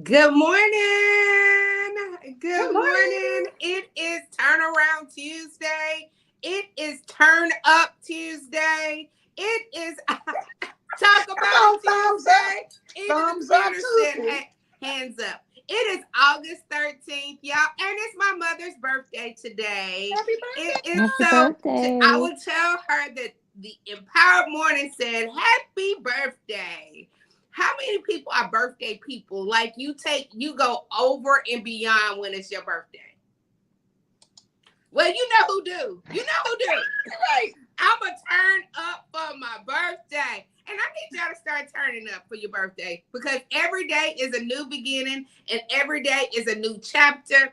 Good morning. Good morning. It is Turnaround Tuesday. It is Turn Up Tuesday. It is Talk About Tuesday. Thumbs up. Hands up. It is August 13th, y'all, and it's my mother's birthday today. Happy birthday. It is birthday. I would tell her that the Empowered Morning said, "Happy birthday." How many people are birthday people? Like you go over and beyond when it's your birthday. Well, you know who do. Right. I'm going to turn up for my birthday. And I need y'all to start turning up for your birthday because every day is a new beginning and every day is a new chapter.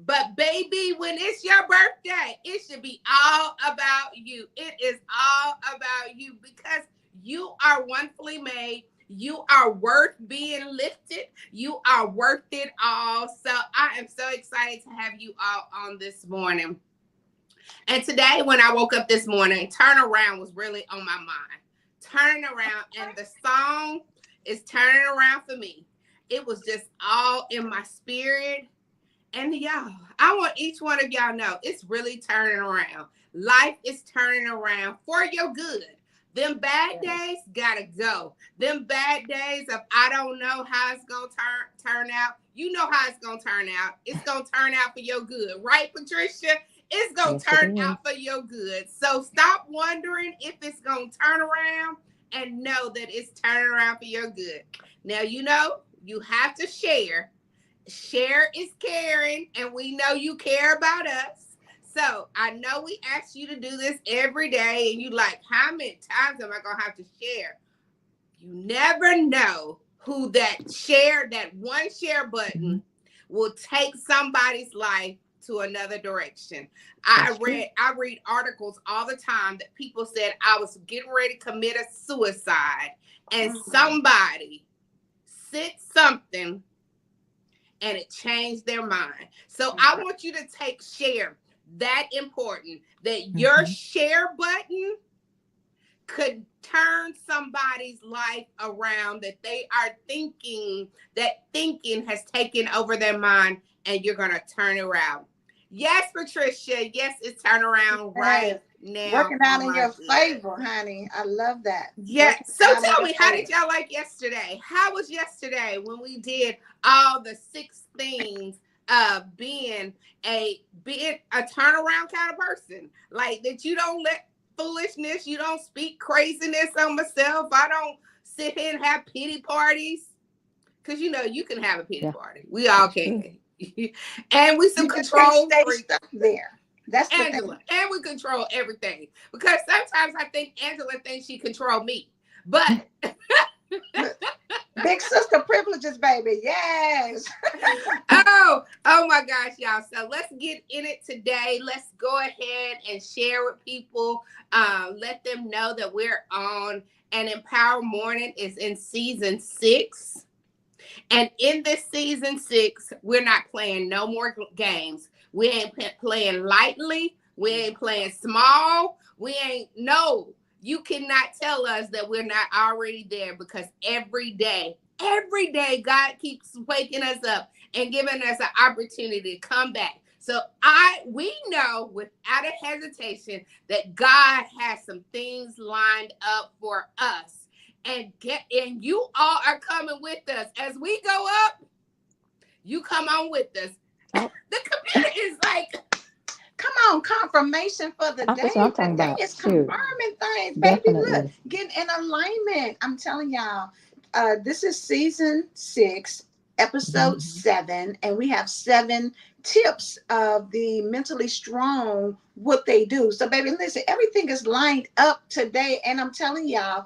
But baby, when it's your birthday, it should be all about you. It is all about you because you are wonderfully made. You are worth being lifted. You are worth it all. So I am so excited to have you all on this morning. And today, when I woke up this morning, turnaround was really on my mind. Turning around, and the song is turning around for me. It was just all in my spirit. And y'all, I want each one of y'all to know it's really turning around. Life is turning around for your good. Them bad days gotta go. Them bad days of I don't know how it's gonna turn out. You know how it's gonna turn out. It's gonna turn out for your good, right, Patricia? It's gonna turn out for your good. So stop wondering if it's gonna turn around and know that it's turning around for your good. Now you know you have to share. Share is caring, and we know you care about us. So I know we ask you to do this every day, and you like, how many times am I gonna have to share? You never know who that one share button will take somebody's life to another direction. I read articles all the time that people said I was getting ready to commit a suicide, and somebody said something, and it changed their mind. So I want you to take share. That important that your share button could turn somebody's life around, that they are thinking has taken over their mind, and you're going to turn around. Yes, Patricia. Yes, it's turn around right now. Working out in your favor, honey. I love that. Yes. So tell me, how did y'all like yesterday? How was yesterday when we did all the 6 things of being a turnaround kind of person? Like that you don't let foolishness, you don't speak craziness on myself. I don't sit here and have pity parties. Because you know you can have a pity party. We all can. And we some control freaks there. That's Angela. And we control everything. Because sometimes I think Angela thinks she control me. But big sister privileges, baby. Yes. oh my gosh, y'all. So let's get in it today. Let's go ahead and share with people. Let them know that we're on an Empower Morning is in season 6. And in this season 6, we're not playing no more games. We ain't playing lightly. We ain't playing small. You cannot tell us that we're not already there, because every day, God keeps waking us up and giving us an opportunity to come back. So we know without a hesitation that God has some things lined up for us. And you all are coming with us. As we go up, you come on with us. Oh, The computer is like, Come on, confirmation for the that's what I'm day. talking The day about. is Shoot, confirming things, baby. Look, definitely. getting in alignment. I'm telling y'all, this is season 6, episode Mhm. 7, and we have 7 tips of the mentally strong, what they do. So, baby, listen, everything is lined up today, and I'm telling y'all,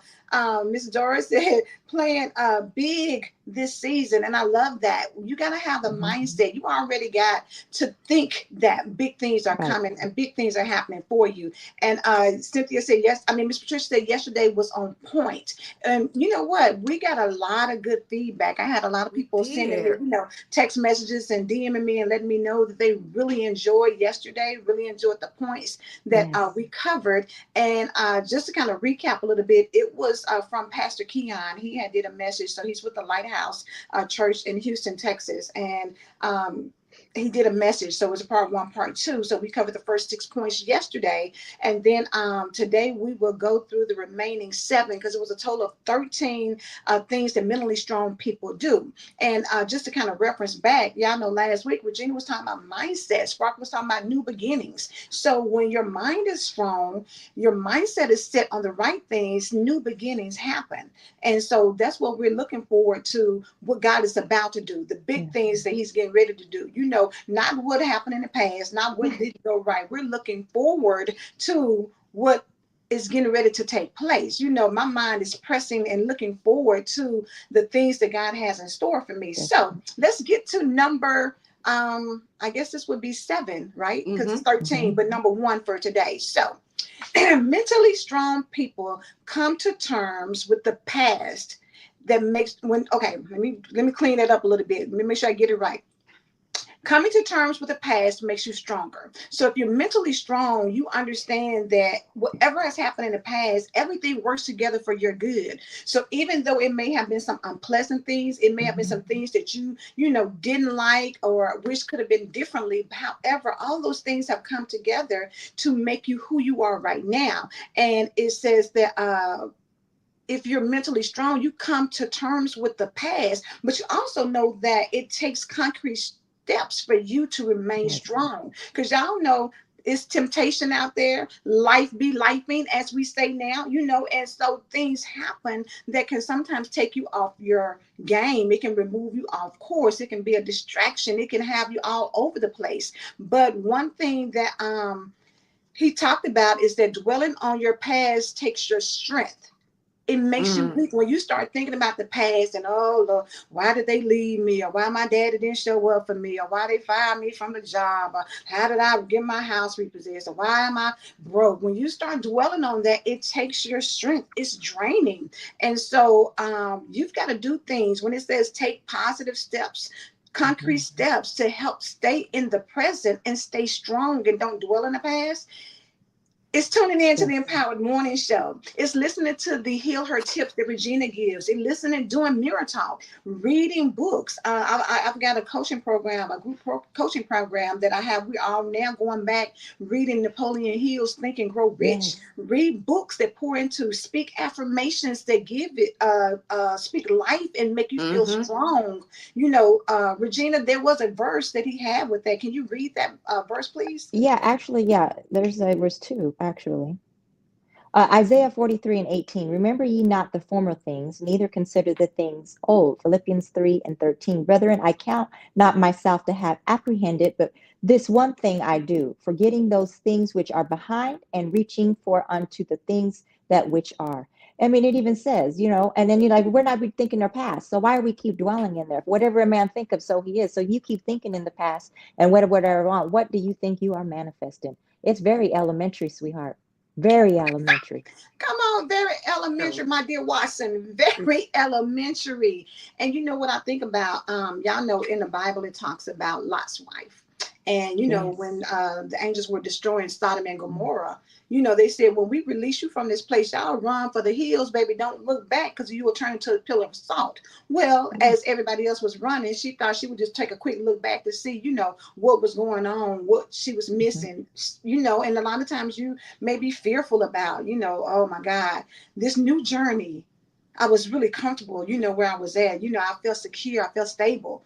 Miss Doris said playing big this season, and I love that. You got to have the Mhm. mindset. You already got to think that big things are Right. coming and big things are happening for you. And Cynthia said yes. I mean, Miss Patricia said yesterday was on point. And you know what? We got a lot of good feedback. I had a lot of we people sending me, did. text messages and DMing me and letting me know that they really enjoyed yesterday, really enjoyed the points that Yes. we covered. And just to kind of recap a little bit, it was from Pastor Keon. He had did a message. So he's with the Lighthouse Church in Houston, Texas. And he did a message. So it was a part 1, part 2. So we covered the first 6 points yesterday. And then today we will go through the remaining 7, because it was a total of 13 things that mentally strong people do. And just to kind of reference back, y'all know last week, Regina was talking about mindset. Spark was talking about new beginnings. So when your mind is strong, your mindset is set on the right things, new beginnings happen. And so that's what we're looking forward to, what God is about to do, the big Yes. things that he's getting ready to do. Not what happened in the past, not what didn't go right. We're looking forward to what is getting ready to take place. My mind is pressing and looking forward to the things that God has in store for me. So Definitely. let's get to number I guess this would be 7, right? Because it's Mm-hmm. 13, Mhm. but number 1 for today. So mentally strong people come to terms with the past that makes when okay, let me clean it up a little bit. Let me make sure I get it right. Coming to terms with the past makes you stronger. So if you're mentally strong, you understand that whatever has happened in the past, everything works together for your good. So even though it may have been some unpleasant things, it may have been Mhm. some things that you didn't like or wish could have been differently. However, all those things have come together to make you who you are right now. And it says that if you're mentally strong, you come to terms with the past, but you also know that it takes concrete steps for you to remain Yes. strong. Because y'all know it's temptation out there. Life be lifing, as we say now, and so things happen that can sometimes take you off your game. It can remove you off course. It can be a distraction. It can have you all over the place. But one thing that he talked about is that dwelling on your past takes your strength. It makes you Mm. weak when you start thinking about the past and, oh Lord, why did they leave me, or why my daddy didn't show up for me, or why they fired me from the job, or how did I get my house repossessed, or why am I broke. When you start dwelling on that, it takes your strength. It's draining. And so you've got to do things when it says take positive steps, concrete Mhm. steps to help stay in the present and stay strong and don't dwell in the past. It's tuning in to the Yes. Empowered Morning Show. It's listening to the Heal Her tips that Regina gives. It's listening, doing Mirror Talk, reading books. I've got a coaching program, a group coaching program that I have. We are now going back, reading Napoleon Hill's Think and Grow Rich. Yes. Read books that pour into, speak affirmations that give it, speak life and make you feel Mm-hmm. strong. Regina, there was a verse that he had with that. Can you read that verse, please? Yeah, actually, yeah, there was 2, actually. Isaiah 43 and 18. Remember ye not the former things, neither consider the things old. Philippians 3 and 13. Brethren, I count not myself to have apprehended, but this one thing I do, forgetting those things which are behind and reaching for unto the things that which are. I mean, it even says, and then you're like, we're not thinking our past. So why are we keep dwelling in there? Whatever a man think of, so he is. So you keep thinking in the past and whatever, what do you think you are manifesting? It's very elementary, sweetheart. Very elementary. Come on, very elementary, So my dear Watson. true. Very elementary. And you know what I think about? Y'all know in the Bible it talks about Lot's wife. And, when Yes. the angels were destroying Sodom and Gomorrah, they said, when we release you from this place, y'all run for the hills, baby. Don't look back because you will turn into a pillar of salt. Well, Mm-hmm. as everybody else was running, she thought she would just take a quick look back to see, what was going on, what she was missing, and a lot of times you may be fearful about, oh my God, this new journey. I was really comfortable, where I was at. I felt secure, I felt stable.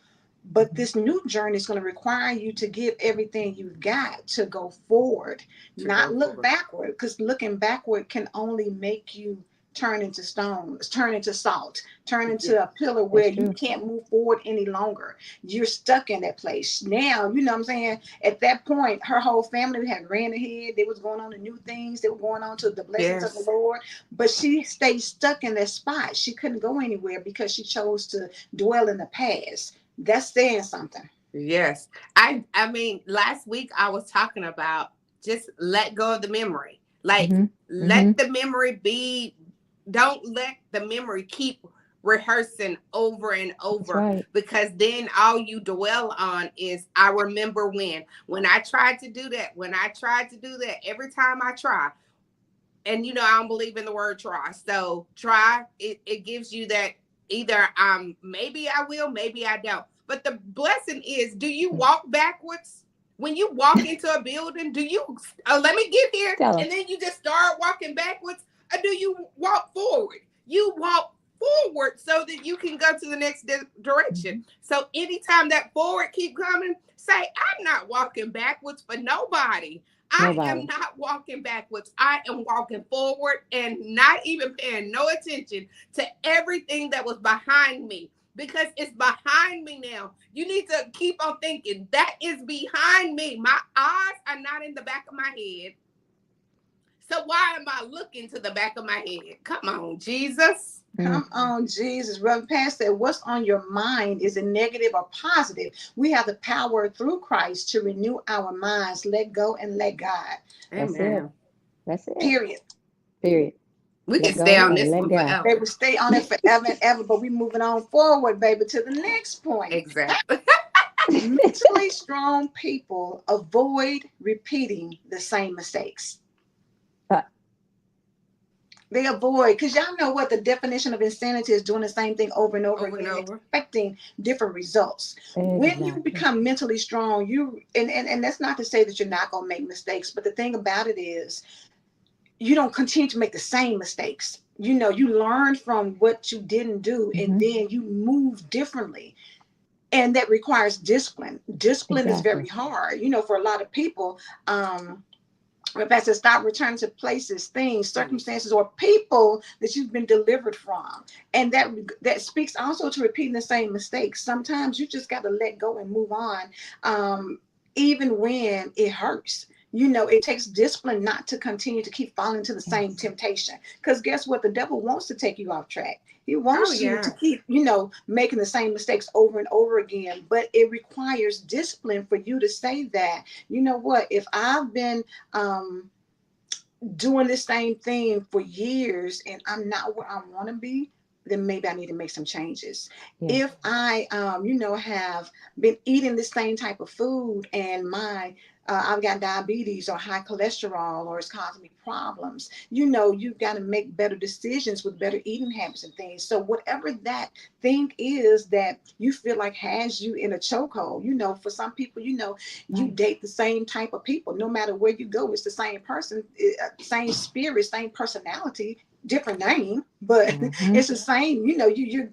But Mm-hmm. this new journey is going to require you to give everything you've got to go forward, To not go look forward. backward, because looking backward can only make you turn into stones, turn into salt, turn into Yeah. a pillar where That's you true. can't move forward any longer. You're stuck in that place. Now, you know what I'm saying? At that point, her whole family had ran ahead. They was going on to new things. They were going on to the blessings of the Yes. Lord. But she stayed stuck in that spot. She couldn't go anywhere because she chose to dwell in the past. That's saying something. Yes. I mean, last week I was talking about just let go of the memory. Like Mm-hmm. Mm-hmm. let the memory be, don't let the memory keep rehearsing over and That's over, right. because then all you dwell on is I remember when I tried to do that, when I tried to do that, every time I try. And I don't believe in the word try. So try, it gives you that, either maybe I will, maybe I don't. But the blessing is, do you walk backwards? When you walk into a building, do you let me get here, Tell and us. then you just start walking backwards, or do you walk forward? You walk forward so that you can go to the next direction. Mm-hmm. So anytime that forward keep coming, say, I'm not walking backwards for nobody. I am Nobody. not walking backwards. I am walking forward and not even paying no attention to everything that was behind me, because it's behind me now. You need to keep on thinking that is behind me. My eyes are not in the back of my head. So why am I looking to the back of my head? Come on, Jesus. Mm. Come on, Jesus. Reverend Pastor said, what's on your mind? Is it negative or positive? We have the power through Christ to renew our minds. Let go and let God. That's it. Amen. That's it. Period. Period. We can Let stay go on and this let one go. They forever. will stay on it forever and ever, but we moving on forward, baby, to the next point. Exactly. Mentally strong people avoid repeating the same mistakes. Uh, They avoid, because y'all know what the definition of insanity is: doing the same thing over and over Over and again, over. expecting different results. When you exactly. become mentally strong, and that's not to say that you're not gonna make mistakes, but the thing about it is you don't continue to make the same mistakes. You learn from what you didn't do and Mm-hmm. then you move differently. And that requires discipline. Discipline is very Exactly. hard, for a lot of people. Rebecca says, stop returning to places, things, Things. circumstances, or people that you've been delivered from. And that speaks also to repeating the same mistakes. Sometimes you just got to let go and move on, even when it hurts. It takes discipline not to continue to keep falling to the same Yes. temptation. Because guess what? The devil wants to take you off track. He Oh wants you to yeah. keep, making the same mistakes over and over again. But it requires discipline for you to say that, you know what, if I've been um, doing the same thing for years and I'm not where I want to be, then maybe I need to make some changes. Yes. If I, have been eating the same type of food and I've got diabetes or high cholesterol or it's causing me problems, you've got to make better decisions with better eating habits and things. So whatever that thing is that you feel like has you in a chokehold, for some people, you Right. date the same type of people. No matter where you go, it's the same person, same spirit, same personality, different name, but Mm-hmm. it's the same. You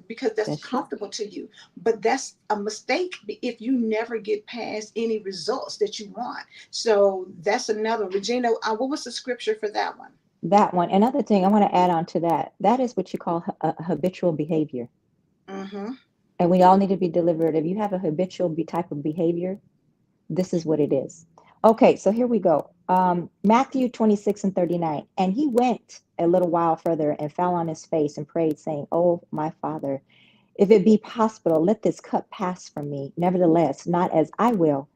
because that's That's true. comfortable to you. But that's a mistake if you never get past any results that you want. So that's another. Regina, what was the scripture for that one? That one. Another thing I want to add on to that. That is what you call a habitual behavior. Mm-hmm. And we all need to be delivered. If you have a habitual type of behavior, this is what it is. Okay, so here we go. Matthew 26 and 39. And he went a little while further and fell on his face and prayed, saying, Oh, my Father, if it be possible, let this cup pass from me. Nevertheless, not as I will,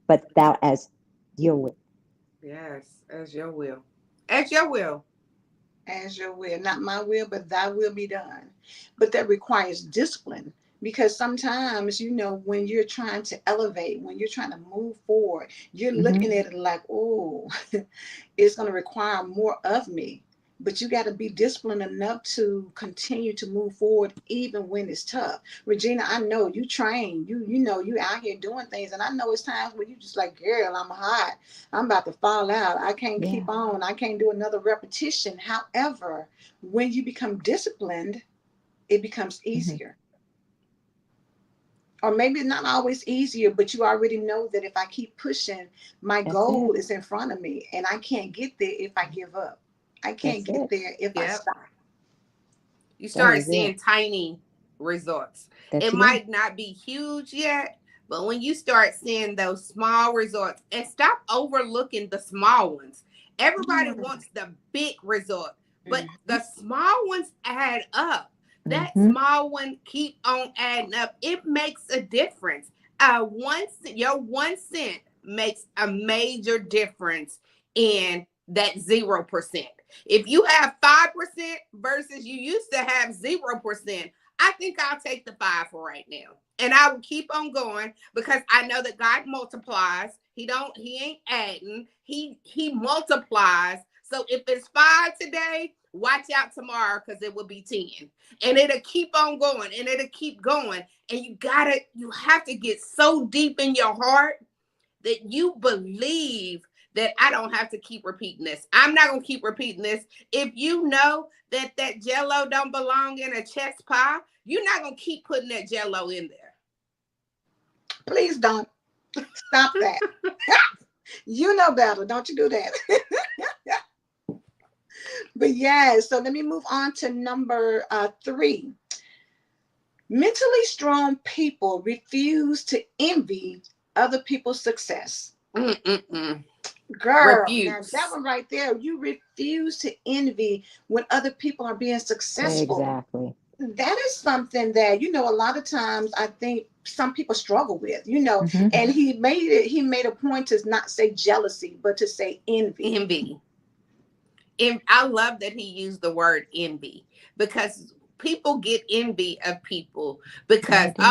but thou as your will. Yes, as your will. As your will. As your will, not my will, but thy will be done. But that requires discipline Because sometimes, when you're trying to elevate, when you're trying to move forward, you're Mm-hmm. looking at it like, oh, it's going to require more of me. But you got to be disciplined enough to continue to move forward even when it's tough. Regina, I know you train, you out here doing things, and I know it's times where you just like, girl, I'm hot, I'm about to fall out, I can't Yeah. keep on, I can't do another repetition. However, when you become disciplined, it becomes Mm-hmm. easier. Or maybe not always easier, but you already know that if I keep pushing, my That's it. goal is in front of me, and I can't get there if I give up. I can't That's get it. there if I Yep. stop. You That start is it. seeing tiny results. That's It yeah. might not be huge yet, but when you start seeing those small results, and stop overlooking the small ones. Everybody Mm, wants the big result, but mhm. the small ones add up. That Mm-hmm. small one keep on adding up. It makes a difference. Your 1 cent makes a major difference in that 0%. If you have 5% versus you used to have 0%, I think I'll take the five for right now. And I will keep on going because I know that God multiplies. He ain't adding. He multiplies. So if it's five today, watch out tomorrow because it will be 10. And it'll keep on going and it'll keep going. And you have to get so deep in your heart that you believe that I don't have to keep repeating this. I'm not going to keep repeating this. If you know that that jello don't belong in a chest pie, you're not going to keep putting that jello in there. Please don't stop that. You know better. Don't you do that. But yeah, so let me move on to number 3. Mentally strong people refuse to envy other people's success. Mm-mm-mm. Girl, now that Refuse. one right there, you refuse to envy when other people are being successful. Exactly. That is something that, a lot of times I think some people struggle with, Mm-hmm. and he made a point to not say jealousy, but to say envy. Envy. And I love that he used the word envy because people get envy of people Yeah, I because, do.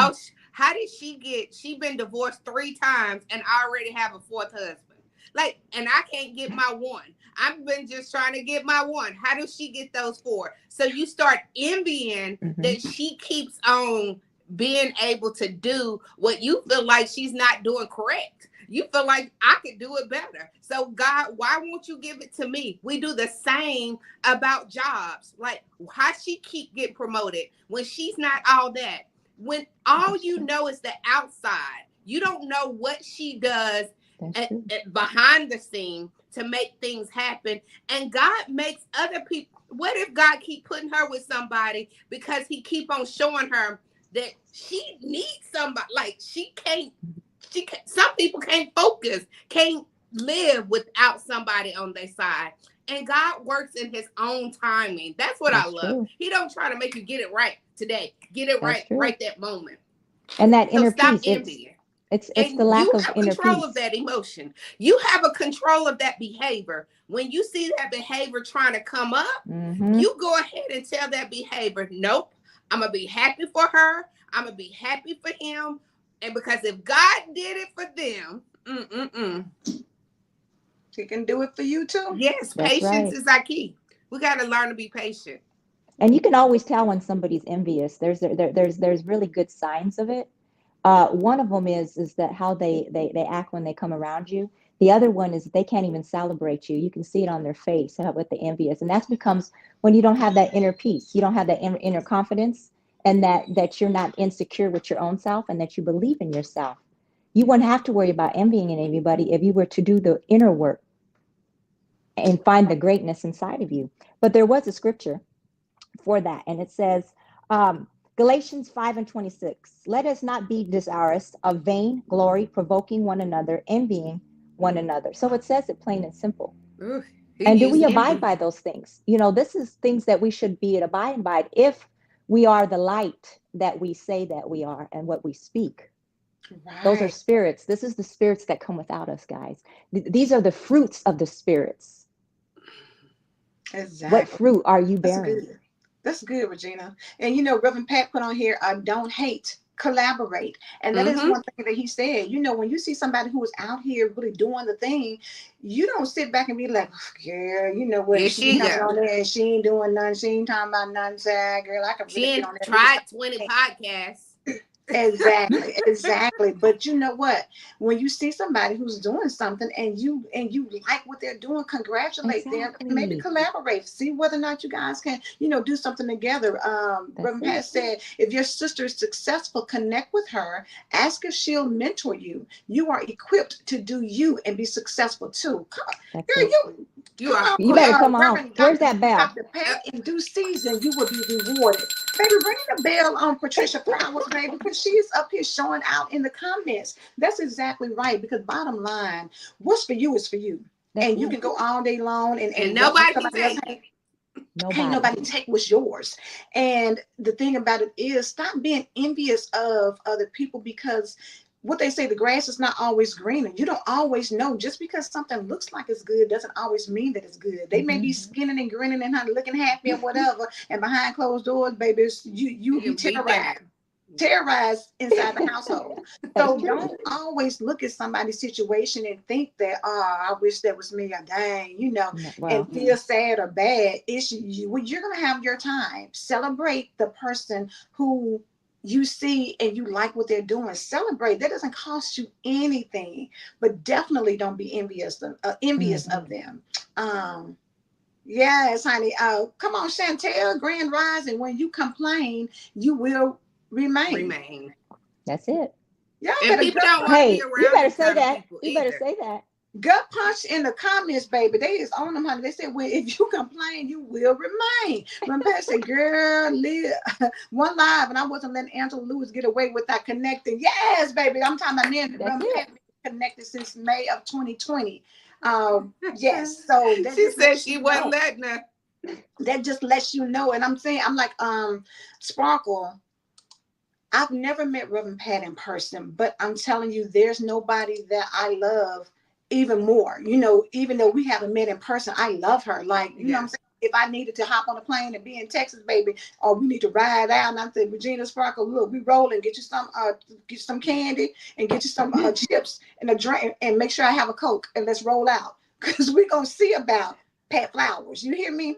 how did she been divorced 3 times and already have a fourth husband? Like, and I can't get my one. I've been just trying to get my one. How does she get those four? So you start envying Mm-hmm. that she keeps on being able to do what you feel like she's not doing correct. You feel like I could do it better. So God, why won't you give it to me? We do the same about jobs. Like, how she keep getting promoted when she's not all that? When all That's you true. know is the outside. You don't know what she does That's true. behind the scene to make things happen. And God makes other people. What if God keep putting her with somebody because he keep on showing her that she needs somebody? Like, some people can't focus, can't live without somebody on their side. And God works in his own timing. That's what I That's love. true. He don't try to make you get it right today. Get it That's right true. that moment. And that So inner stop peace, envying. it's the And lack you of have inner control of peace. that emotion. You have a control of that behavior. When you see that behavior trying to come up, Mm-hmm. you go ahead and tell that behavior, nope, I'm going to be happy for her. I'm going to be happy for him. And because if God did it for them, He can do it for you too. yes, That's patience right. is our key. We got to learn to be patient. And you can always tell when somebody's envious. There's really good signs of it. One of them is that how they act when they come around you. The other one is they can't even celebrate you. You can see it on their face what the envy is, and that becomes when you don't have that inner peace. You don't have that inner confidence, and that you're not insecure with your own self, and that you believe in yourself. You wouldn't have to worry about envying in anybody if you were to do the inner work and find the greatness inside of you. But there was a scripture for that. And it says, Galatians 5:26, let us not be desirous of vain glory, provoking one another, envying one another. So it says it plain and simple. Ooh, he And do used we abide envy. by those things? This is things that we should be abiding by if we are the light that we say that we are and what we speak. Those are Right. spirits. This is the spirits that come without us, guys. These are the fruits of the spirits. What Exactly. fruit are you That's bearing? good. That's good, Regina. And Reverend Pat put on here, don't hate, collaborate. And that is Mm-hmm. one thing that he said. When you see somebody who is out here really doing the thing, you don't sit back and be like, girl, you know what? Here She she coming go. on there and she ain't doing nothing. She ain't talking about nothing. Say, girl, I could She really get ain't on there and do tried something. 20 podcasts. Exactly, exactly. But you know what? When you see somebody who's doing something and you like what they're doing, congratulate them. Maybe Exactly. collaborate. See whether or not you guys can, do something together. That's Reverend it. Pat said, if your sister is successful, connect with her. Ask if she'll mentor you. You are equipped to do you and be successful too. Come on, That's girl, it. you You come are on, You better equipped. come on. Reverend Where's Doctor that bell? Doctor Uh, Pat. In due season, you will be rewarded. Baby, ring the bell on Patricia Flowers, baby, because she's up here showing out in the comments. That's exactly right. Because bottom line, what's for you is for you. That's And you it. can go all day long and and want what nobody can somebody else take has. it. Can't Nobody. nobody take what's yours. And the thing about it is, stop being envious of other people, because what they say, the grass is not always greener. You don't always know. Just because something looks like it's good doesn't always mean that it's good. They may be Mm-hmm. skinning and grinning and looking happy or whatever, and behind closed doors, baby, you You be can beat terrorized, down. terrorized inside the household. That's So true. don't always look at somebody's situation and think that, oh, I wish that was me, or dang, No, and well, feel sad or bad. It's you. Well, you're gonna have your time. Celebrate the person who you see and you like what they're doing. Celebrate. That doesn't cost you anything, but definitely don't be envious mm-hmm. of them. Um, yes, honey. Come on, Chantel, Grand Rising. When you complain, you will remain. Remain. That's it. Y'all And better people gut don't want punch, to be Hey, you around better them say kind of that. people You better either. say that. gut punch in the comments, baby. They is on them, honey. They said, well, if you complain, you will remain. Remember, said, girl, live one live, and I wasn't letting Angela Lewis get away with that connecting. Yes, baby. I'm talking about me and That's Remember, it. connected since May of 2020. Yes. So that She just said lets she you wasn't know. letting her. That just lets you know. And I'm saying, I'm like, Sparkle. I've never met Reverend Pat in person, but I'm telling you, there's nobody that I love even more. Even though we haven't met in person, I love her. Like, what Yeah. I'm saying? If I needed to hop on a plane and be in Texas, baby, or we need to ride out, and I said, Regina, Sparkle, look, we rolling. Get you some candy and get you some chips and a drink, and make sure I have a Coke, and let's roll out, because we're gonna see about Pat Flowers. You hear me?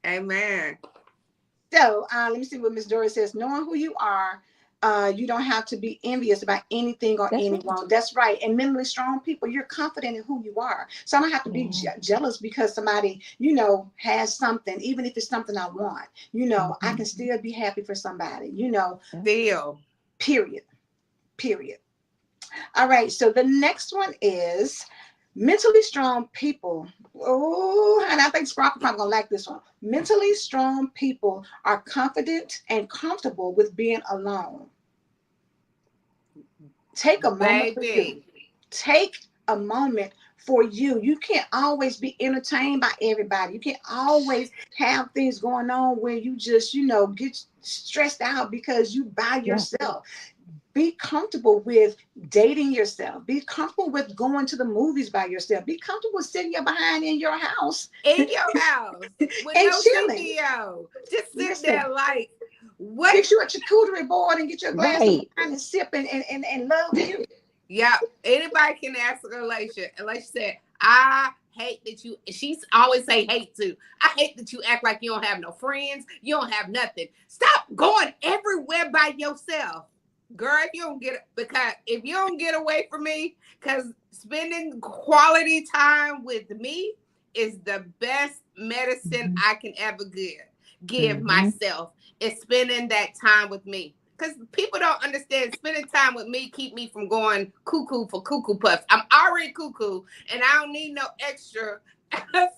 Amen. So let me see what Miss Doris says. Knowing who you are, you don't have to be envious about anything or That's right. anyone. That's right. And mentally strong people, you're confident in who you are. So I don't have to be Yeah. jealous because somebody, has something, even if it's something I want. I Mm-hmm. can still be happy for somebody, Yeah. Still. period. Period. All right. So the next one is mentally strong people. Oh, and I think Sprockle probably gonna like this one. Mentally strong people are confident and comfortable with being alone. Take a moment for you. Baby. Take a moment for you. You can't always be entertained by everybody. You can't always have things going on where you just, get stressed out because you by Yeah. yourself. Be comfortable with dating yourself. Be comfortable with going to the movies by yourself. Be comfortable sitting your behind in your house In your house with and no chilling. CPO. Just sit Listen, there like, what? fix you a charcuterie board and get your glass of Right. wine and sip and love you. Yeah, anybody can ask Alicia. Alicia said, I hate that you, she's always say hate to. I hate that you act like you don't have no friends. You don't have nothing. Stop going everywhere by yourself. Girl, if you don't get, because if you don't get away from me, because spending quality time with me is the best medicine Mm-hmm. I can ever give Mm-hmm. myself, is spending that time with me. Because people don't understand, spending time with me keep me from going cuckoo for cuckoo puffs. I'm already cuckoo and I don't need no extra.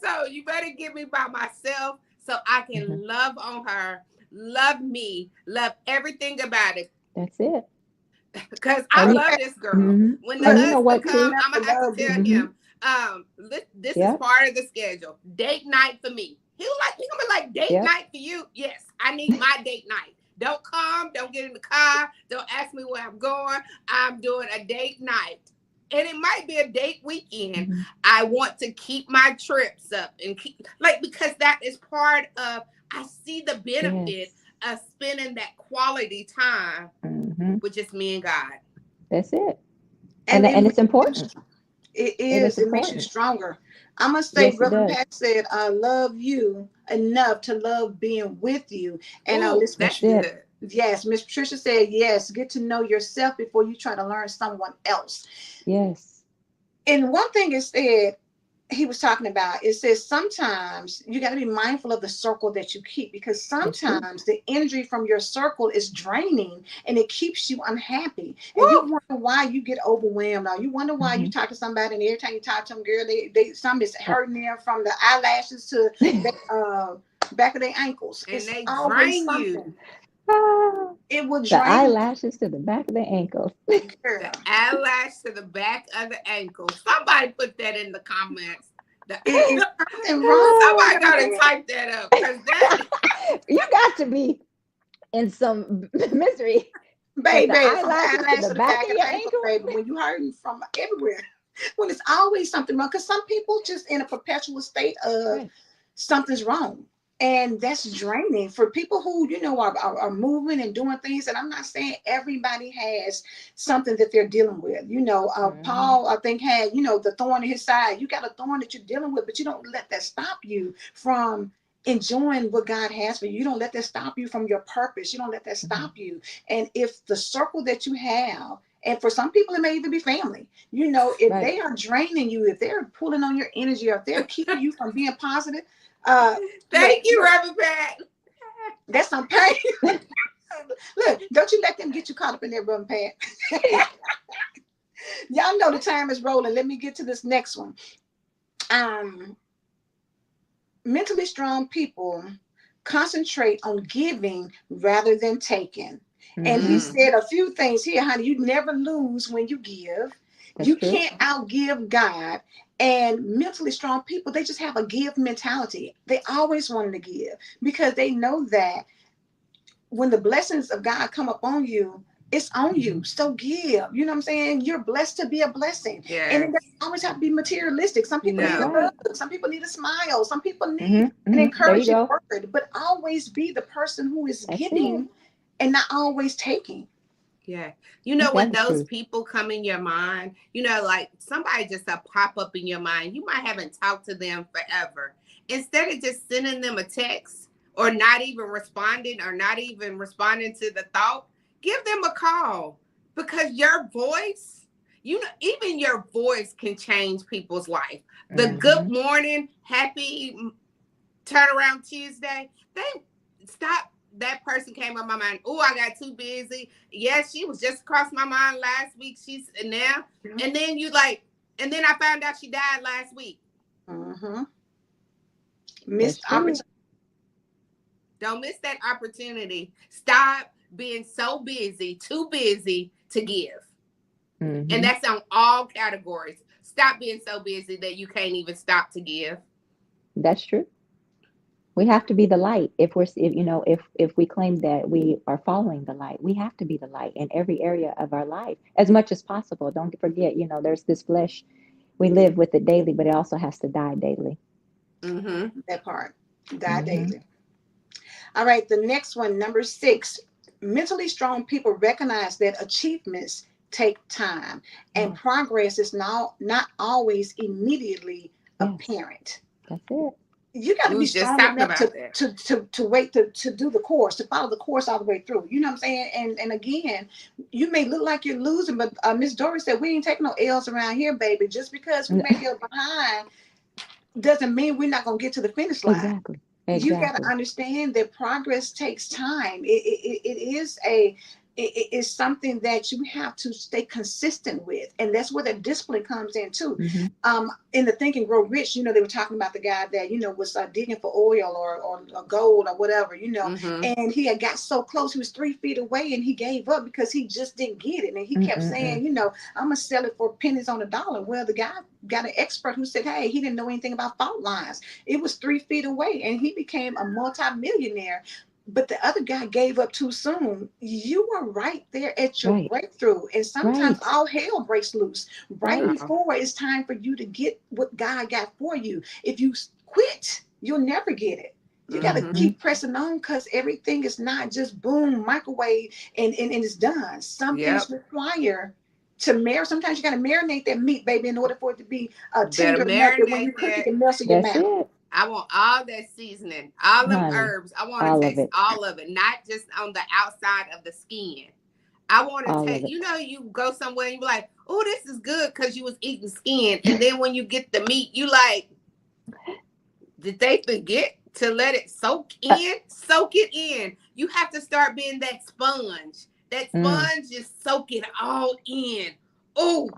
So you better get me by myself so I Mm-hmm. can love on her, love me, love everything about it. That's it. Because I And you, love this girl. mm-hmm. When the And you Listen, know husband what we come, too? I'm gonna never have to loved tell you. Mm-hmm. him, this is Yep. part of the schedule. Date night for me. He gonna be like, date Yep. night for you? Yes, I need my date night. Don't come, don't get in the car, don't ask me where I'm going. I'm doing a date night. And it might be a date weekend. Mm-hmm. I want to keep my trips up and keep, like, because that is part of I see the benefit Yes. of spending that quality time Hmm. with just me and God. That's it. And it And it's makes you important. it It is is. It makes you important. stronger. I must say, Yes, it Reverend does. Pat said, "I love you enough to love being with you." And Oh, listen, that's That's it. good. yes, Miss Patricia said, "Yes, get to know yourself before you try to learn someone else." Yes. And one thing is said, he was talking about, it says sometimes you got to be mindful of the circle that you keep, because That's true. sometimes the energy from your circle is draining and it keeps you unhappy, and you Woo! wonder why you get overwhelmed, or you wonder why you Hmm. talk to somebody and every time you talk to them, girl, they some is hurting there from the eyelashes to the back of their ankles. And It's they always drain you. something. Ah, It will the drain eyelashes to the back of the ankles. The girl. eyelash to the back of the ankle. Somebody put that in the comments. The, It is something wrong, Ah, somebody gotta type that up because that you got to be in some misery with the baby, from the eyelashes to eyelash the to the back back of of your the ankle, ankle. baby, when you hurting from everywhere. When it's always something wrong. Because some people just in a perpetual state of Right. something's wrong. And that's draining for people who, are moving and doing things. And I'm not saying everybody has something that they're dealing with. Hmm. Paul, I think, had, the thorn in his side. You got a thorn that you're dealing with, but you don't let that stop you from enjoying what God has for you. You don't let that stop you from your purpose. You don't let that Hmm. stop you. And if the circle that you have, and for some people, it may even be family. If Right. they are draining you, if they're pulling on your energy, or if they're keeping you from being positive, uh, look, thank you, Reverend Pat. that's some pain. Look, don't you let them get you caught up in their rubber pad. Y'all know the time is rolling. Let me get to this next one. Um, Mentally strong people concentrate on giving rather than taking. And he Hmm. Mm, said a few things here, honey. You never lose when you give. That's You true. can't outgive God. And mentally strong people, they just have a give mentality. They always want to give because they know that when the blessings of God come upon you, it's on Hmm. you. So give. You know what I'm saying? You're blessed to be a blessing. And it yes. doesn't always have to be materialistic. Some people need a That's No. right. hug. Some people need a smile. Some people Hmm. need an Hmm. There you encouraging go. word. But always be the person who is That's it. giving and not always taking. Yeah. Ain't When that the those truth? people come in your mind, like somebody just pop up in your mind, you might haven't talked to them forever. Instead of just sending them a text or not even responding to the thought, give them a call because your voice, even your voice can change people's life. The good Hmm. morning, happy turnaround Tuesday, they stop. That person came on my mind. Oh, I got too busy. Yes, she was just across my mind last week. She's now, and then and then I found out she died last week. Mm-hmm. That's Missed true. opportunity. Don't miss that opportunity. Stop being so busy, too busy to give, and Hmm. that's on all categories. Stop being so busy that you can't even stop to give. That's true. We have to be the light. If we claim that we are following the light, we have to be the light in every area of our life as much as possible. Don't forget, there's this flesh. We live with it daily, but it also has to die daily. Mm-hmm. That part. Die Hmm. daily. All right. The next one, number 6. Mentally strong people recognize that achievements take time and Yes. progress is not always immediately Yes. apparent. That's it. You got We to be was just strong talking enough about that. to wait to do the course, to follow the course all the way through. You know what I'm saying? And again, you may look like you're losing, but Miss Doris said we ain't taking no L's around here, baby. Just because we may get behind doesn't mean we're not gonna get to the finish line. Exactly. You got to Exactly. understand that progress takes time. It is it is something that you have to stay consistent with, and that's where the discipline comes in too. Hmm. In the Think and Grow Rich, they were talking about the guy that was digging for oil or gold or whatever, Mm-hmm. and he had got so close, he was 3 feet away, and he gave up because he just didn't get it, and he kept Mm-mm-mm. saying, I'm gonna sell it for pennies on a dollar. Well, the guy got an expert who said, hey, he didn't know anything about fault lines. It was 3 feet away, and he became a multimillionaire. But the other guy gave up too soon. You were right there at your Right. breakthrough. And sometimes Right. all hell breaks loose right Right. Wow. before it's time for you to get what God got for you. If you quit, you'll never get it. You got to Mm-hmm. keep pressing on because everything is not just boom, microwave, and it's done. Some things Yep. require to marinate. Sometimes you got to marinate that meat, baby, in order for it to be Better tender enough that when you marinate cook it, that. it melts in your That's mouth. it, I want all that seasoning, all them honey. herbs. I want to All of taste it. all of it, not just on the outside of the skin. I want to All of take, it. you go somewhere and you be like, oh, this is good because you was eating skin. And then when you get the meat, you like, did they forget to let it soak Uh, in? Soak it in. You have to start being that sponge. That mm, sponge just soak it all in. Oh,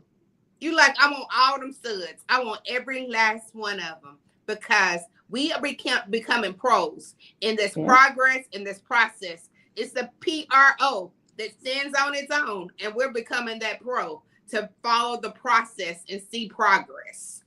you like, I want all them suds. I want every last one of them because we are becoming pros in this yep. progress, in this process. It's the PRO that stands on its own, and we're becoming that pro to follow the process and see progress.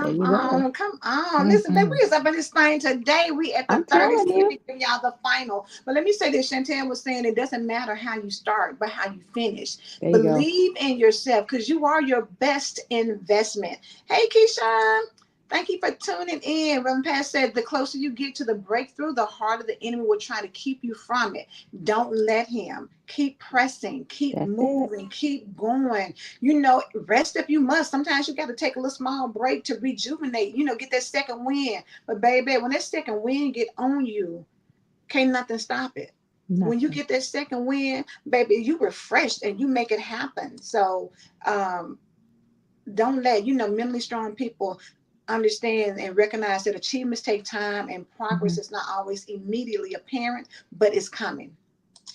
There Come you go. on, come on. Listen, baby, Hmm. we is up in this thing today. We at the I'm 30. telling Let you. me give y'all the final. But let me say this. Chantel was saying it doesn't matter how you start, but how you finish. There you go. Believe in yourself because you are your best investment. Hey, Keisha. Thank you for tuning in. Reverend Pat said the closer you get to the breakthrough, the harder the enemy will try to keep you from it. Don't let him. Keep pressing, keep That's it. moving, keep going. You know, rest if you must. Sometimes you got to take a little small break to rejuvenate, get that second wind. But baby, when that second wind get on you, can't nothing stop it. When you Nothing. get that second wind, baby, you refreshed and you make it happen. So um, don't let, mentally strong people understand and recognize that achievements take time and Hmm. progress is not always immediately apparent, but it's coming.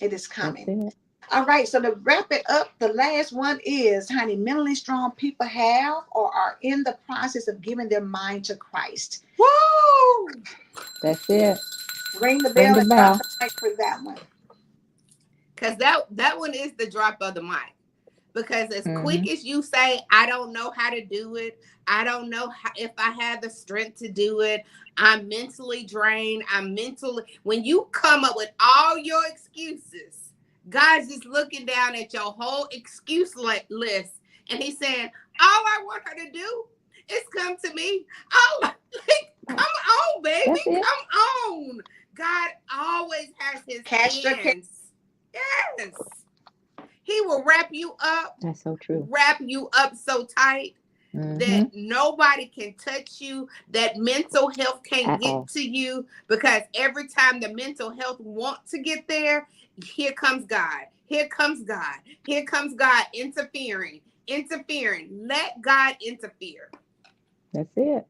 It is That's coming. it. All right, so to wrap it up, the last one is, honey, mentally strong people have or are in the process of giving their mind to Christ. Woo! That's it. Ring the Ring bell the and drop bell. the mic for that one. Because that one is the drop of the mic. Because as Hmm. quick as you say, I don't know how to do it, I don't know if I have the strength to do it, I'm mentally drained, when you come up with all your excuses, God's just looking down at your whole excuse list and he's saying, all I want her to do is come to me. Oh, like, come on, baby, That's it. come on. God always has his Cast your care. hands. Yes. He will That's so true. wrap you up so tight that Hmm. nobody can touch you, that mental health can't At get all. to you, because every time the mental health wants to get there, here comes God. Here comes God. Here comes God interfering. Interfering. Let God interfere. That's it.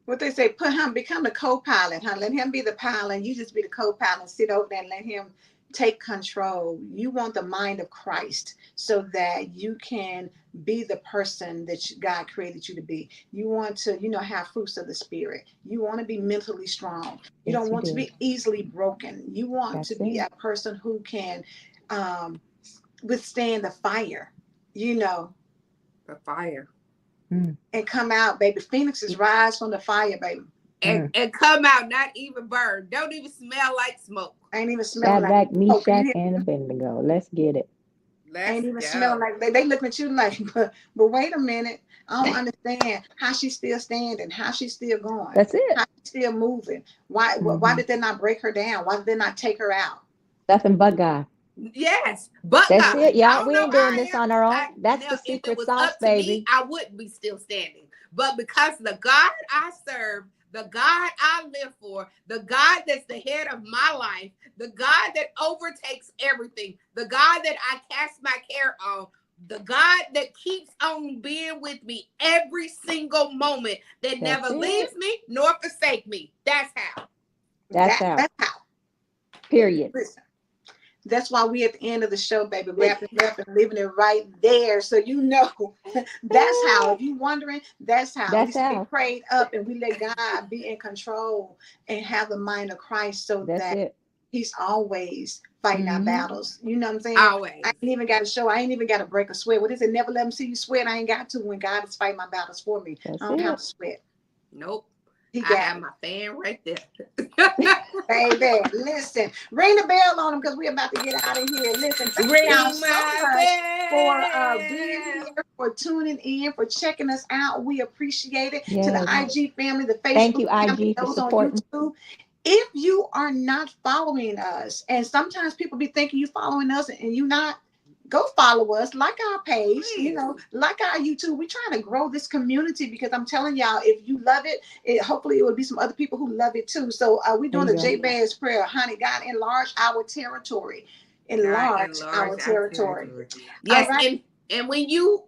What they say, put him, become the co-pilot, huh? Let him be the pilot. You just be the co-pilot. Sit over there and let him take control. You want the mind of Christ so that you can be the person that God created you to be. You want to, have fruits of the spirit. You want to be mentally strong. You Yes, don't you want to do. be easily broken. You want to That's be it. a person who can um, withstand the fire, you know, The fire. Mm, and come out, baby. Phoenixes rise from the fire, baby. And, mm. and come out not even burned. Don't even smell like smoke. Ain't even smelling like Shadrach, smoke. You Meshach, hear? and Abednego. Let's get it. Let's Ain't even smelling go. like they looking at you like, but wait a minute. I don't understand how she's still standing, how she's still going, That's it. how she's still moving. Why Hmm. did they not break her down? Why did they not take her out? Nothing but God. Yes, but That's God. it, I y'all. don't We know ain't how doing I this am. on our own. I That's Now, the if it secret was sauce, up to me, baby. I wouldn't be still standing. But because the God I serve, the God I live for, the God that's the head of my life, the God that overtakes everything, the God that I cast my care on, the God that keeps on being with me every single moment, that never That's Listen, it. leaves me nor forsake me. That's how. That's how. that's how. Period. Listen. That's why we at the end of the show, baby, wrapping it up and leaving it right there. So that's how. If you're wondering, that's how. We That's stay how. prayed up and we let God be in control and have the mind of Christ so That's that it. he's always fighting our Hmm. battles. You know what I'm saying? I Always. ain't even got to show. I ain't even got to break a sweat. What is it? Never let them see you sweat. I ain't got to when God is fighting my battles for me. I That's don't have it. to sweat. Nope. He I got have it. my fan right there. Baby, listen, ring the bell on them because we're about to get out of here. Listen, thank y'all Ring so my much for being bell. here, for tuning in, for checking us out. We appreciate it. To the Yes. IG family, the Thank Facebook you, family, IG, for those on supporting. YouTube. If you are not following us, and sometimes people be thinking you following us and you not, go follow us, like our page, Please. like our YouTube. We're trying to grow this community because I'm telling y'all, if you love it, hopefully it will be some other people who love it too. So we're There doing you a go. Jabez prayer. Honey, God, enlarge our territory. God Enlarge enlarge our our territory. territory. All Yes, right. and when you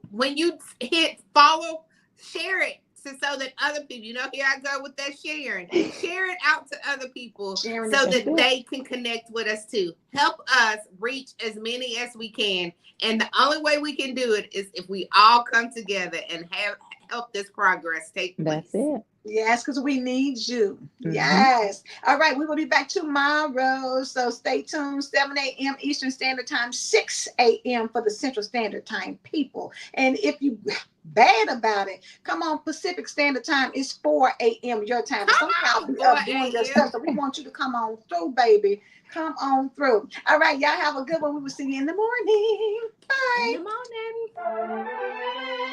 hit follow, share it so that other people, here I go with that sharing. Share it out to other people Sharing so is That's that it. important. they can connect with us too. Help us reach as many as we can. And the only way we can do it is if we all come together and help this progress take That's place. it. Yes, because we need you. Mm-hmm. Yes. All right. We will be back tomorrow. So stay tuned. 7 a.m. Eastern Standard Time, 6 a.m. for the Central Standard Time people. And if you bad about it, come on, Pacific Standard Time is 4 a.m. your time. But some of y'all Come be on, up doing your 4 a.m. stuff. So we want you to come on through, baby. Come on through. All right. Y'all have a good one. We will see you in the morning. In Bye. the morning.